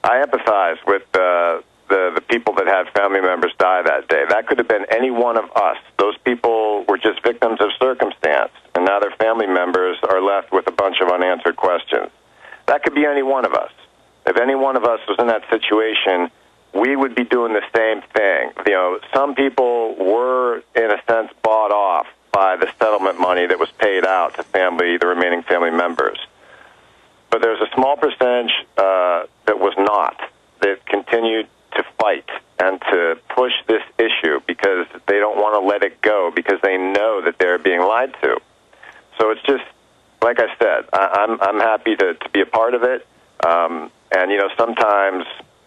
I empathize with the people that had family members die that day. That could have been any one of us. Those people were just victims of circumstance, and now their family members are left with a bunch of unanswered questions. That could be any one of us. If any one of us was in that situation, we would be doing the same thing. You know, some people were, in a sense, bought off by the settlement money that was paid out to the remaining family members. But there's a small percentage that was not, that continued to fight and to push this issue because they don't want to let it go, because they know that they're being lied to. So it's just, like I said, I'm happy to be a part of it. And, you know, sometimes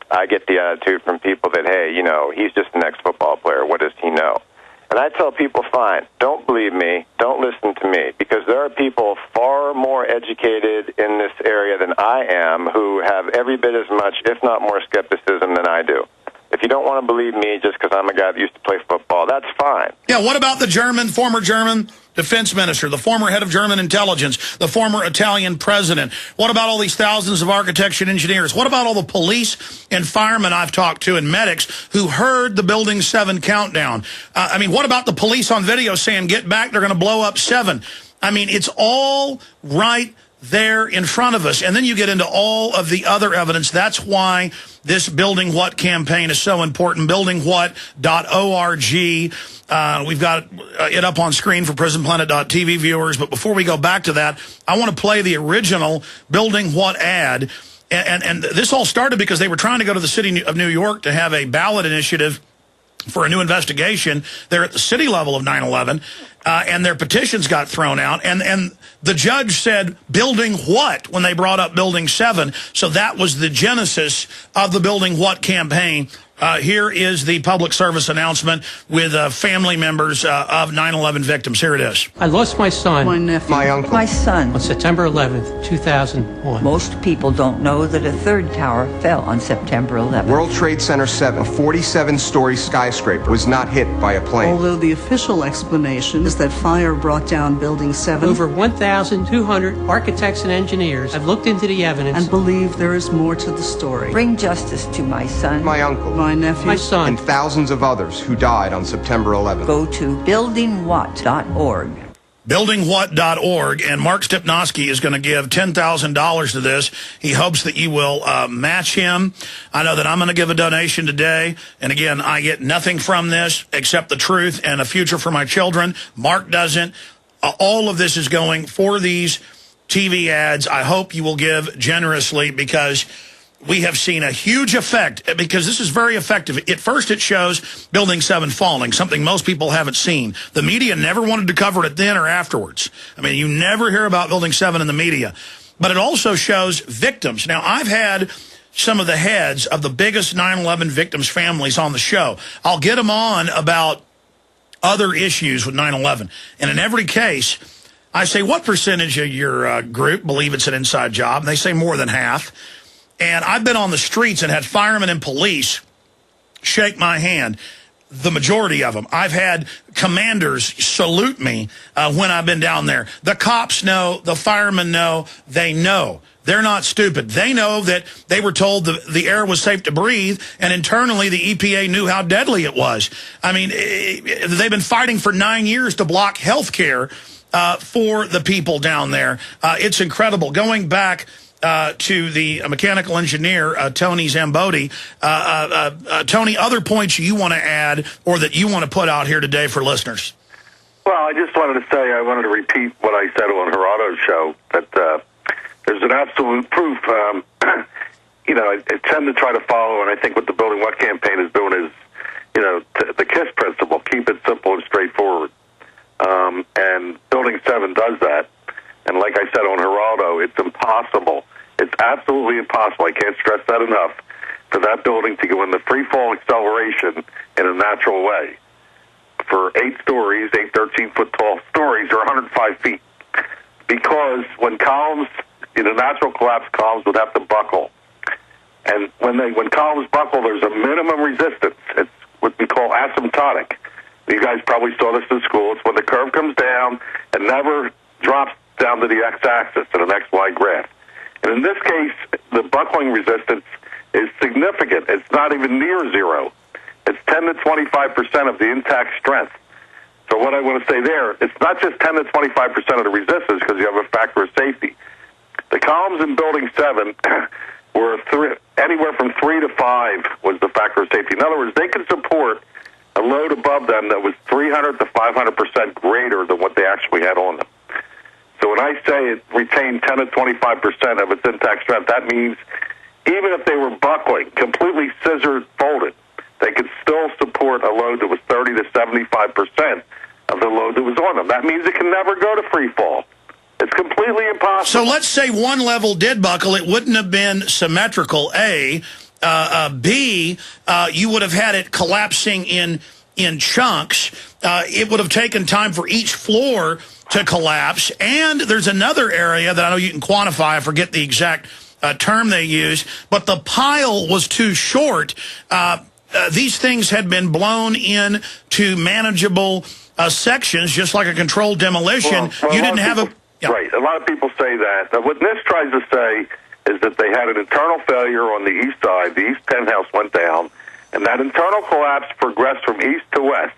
I get the attitude from people that, hey, you know, he's just an ex-football player. What does he know? And I tell people, fine, don't believe me, don't listen to me, because there are people far more educated in this area than I am who have every bit as much, if not more, skepticism than I do. If you don't want to believe me just because I'm a guy that used to play football, that's fine. Yeah, what about the former German defense minister, the former head of German intelligence, the former Italian president? What about all these thousands of architects and engineers? What about all the police and firemen I've talked to and medics who heard the Building 7 countdown? I mean, what about the police on video saying, get back, they're going to blow up 7? I mean, it's all right there in front of us. And then you get into all of the other evidence. That's why this Building What campaign is so important. BuildingWhat.org. We've got it up on screen for PrisonPlanet.tv viewers. But before we go back to that, I want to play the original Building What ad. And this all started because they were trying to go to the city of New York to have a ballot initiative for a new investigation. They're at the city level of 9/11, and their petitions got thrown out. And the judge said, building what, when they brought up Building 7. So that was the genesis of the Building What campaign. Here is the public service announcement with family members of 9/11 victims. Here it is. I lost my son, my nephew, my uncle, my son on September 11th, 2001. Most people don't know that a third tower fell on September 11th. World Trade Center 7, a 47-story skyscraper, was not hit by a plane. Although the official explanation is that fire brought down Building 7. Over 1,200 architects and engineers have looked into the evidence and believe there is more to the story. Bring justice to my son, my uncle, my nephew, my son, and thousands of others who died on September 11th. Go to buildingwhat.org. BuildingWhat.org, and Mark Stepnoski is going to give $10,000 to this. He hopes that you will match him. I know that I'm going to give a donation today, and again, I get nothing from this except the truth and a future for my children. Mark doesn't. All of this is going for these TV ads. I hope you will give generously, because we have seen a huge effect, because this is very effective. At first, it shows Building 7 falling, something most people haven't seen. The media never wanted to cover it then or afterwards. I mean, you never hear about Building 7 in the media. But it also shows victims. Now, I've had some of the heads of the biggest 9/11 victims' families on the show. I'll get them on about other issues with 9/11. And in every case, I say, what percentage of your group believe it's an inside job? And they say more than half. And I've been on the streets and had firemen and police shake my hand, the majority of them. I've had commanders salute me when I've been down there. The cops know, the firemen know, they know. They're not stupid. They know that they were told the air was safe to breathe, and internally the EPA knew how deadly it was. I mean, they've been fighting for 9 years to block health care for the people down there. It's incredible. Going back to the mechanical engineer, Tony-szamboti. Tony, other points you want to add or that you want to put out here today for listeners? Well, I just wanted to say, I wanted to repeat what I said on Gerardo's show, that there's an absolute proof. You know, I tend to try to follow, and I think what the Building What campaign is doing is, you know, the KISS principle, keep it simple and straightforward. And Building 7 does that. And like I said on Geraldo, it's impossible. It's absolutely impossible. I can't stress that enough, for that building to go in the free fall acceleration in a natural way. For 8 stories, 8 13-foot tall stories, are 105 feet. Because when columns, in a natural collapse, columns would have to buckle. And when columns buckle, there's a minimum resistance. It's what we call asymptotic. You guys probably saw this in school. It's when the curve comes down and never drops down to the x-axis in an XY graph. And in this case, the buckling resistance is significant. It's not even near zero. It's 10 to 25% of the intact strength. So what I want to say there, it's not just 10 to 25% of the resistance because you have a factor of safety. The columns in Building 7 were anywhere from 3 to 5 was the factor of safety. In other words, they could support a load above them that was 300 to 500% greater than what they actually had on them. So when I say it retained 10 to 25% of its intact strength, that means even if they were buckling, completely scissor folded, they could still support a load that was 30 to 75% of the load that was on them. That means it can never go to free fall. It's completely impossible. So let's say one level did buckle. It wouldn't have been symmetrical, A. B, you would have had it collapsing in chunks. It would have taken time for each floor to collapse. And there's another area that I know you can quantify. I forget the exact term they use. But the pile was too short. These things had been blown in to manageable sections, just like a controlled demolition. Well, you didn't have a... Yeah. Right. A lot of people say that. What NIST tries to say is that they had an internal failure on the east side. The east penthouse went down, and that internal collapse progressed from east to west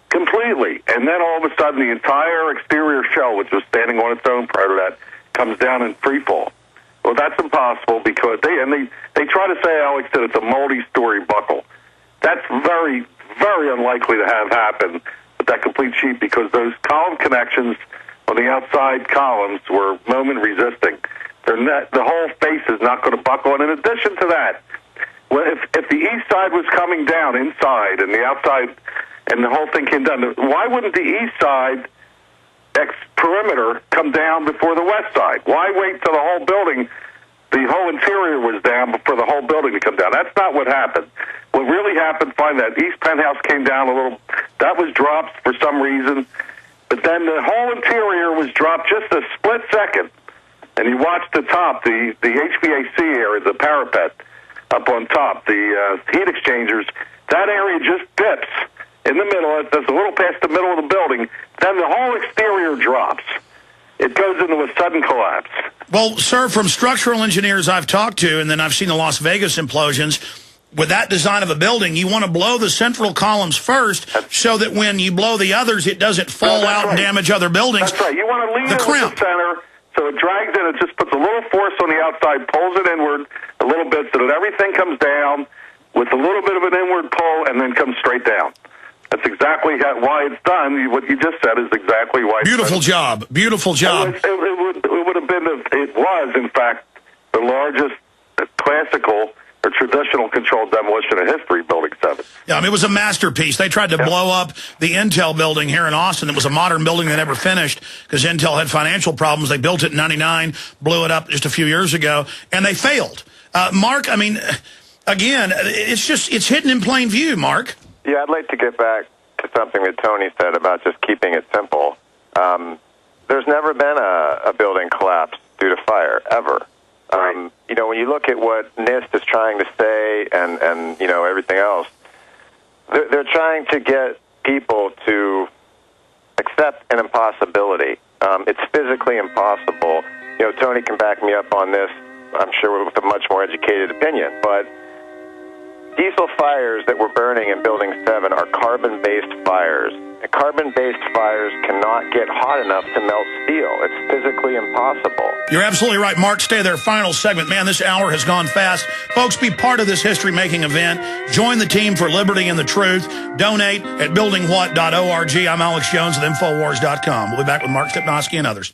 completely. And then all of a sudden, the entire exterior shell, which was standing on its own prior to that, comes down in free fall. Well, that's impossible because they try to say, Alex, that it's a multi-story buckle. That's very, very unlikely to have happened with that complete sheet because those column connections on the outside columns were moment resisting. The whole face is not going to buckle. And in addition to that, well, if the east side was coming down inside and the outside and the whole thing came down, why wouldn't the east side perimeter come down before the west side? Why wait till the whole building, the whole interior was down before the whole building to come down? That's not what happened. What really happened, that east penthouse came down a little. That was dropped for some reason. But then the whole interior was dropped just a split second. And you watch the top, the HVAC area, the parapet up on top, the heat exchangers, that area just dips in the middle. It's a little past the middle of the building. Then the whole exterior drops. It goes into a sudden collapse. Well, sir, from structural engineers I've talked to, and then I've seen the Las Vegas implosions, with that design of a building, you want to blow the central columns first so that when you blow the others, it doesn't fall out and damage other buildings. That's right. You want to leave it with the center so it drags in. It just puts a little force on the outside, pulls it inward a little bit so that everything comes down with a little bit of an inward pull and then comes straight down. That's exactly why it's done. What you just said is exactly why. Beautiful job. Beautiful job. It would have been, it was, in fact, the largest classical or traditional controlled demolition in history, Building 7. Yeah, I mean, it was a masterpiece. They tried to blow up the Intel building here in Austin. It was a modern building they never finished because Intel had financial problems. They built it in '99, blew it up just a few years ago, and they failed. Mark, I mean, again, it's hidden in plain view, Mark. Yeah, I'd like to get back to something that Tony said about just keeping it simple. There's never been a building collapse due to fire, ever. You know, when you look at what NIST is trying to say and you know, everything else, they're trying to get people to accept an impossibility. It's physically impossible. You know, Tony can back me up on this, I'm sure, with a much more educated opinion, but diesel fires that were burning in Building 7 are carbon-based fires. And carbon-based fires cannot get hot enough to melt steel. It's physically impossible. You're absolutely right, Mark. Stay there. Final segment. Man, this hour has gone fast. Folks, be part of this history-making event. Join the team for liberty and the truth. Donate at buildingwhat.org. I'm Alex Jones at Infowars.com. We'll be back with Mark Stepnoski and others.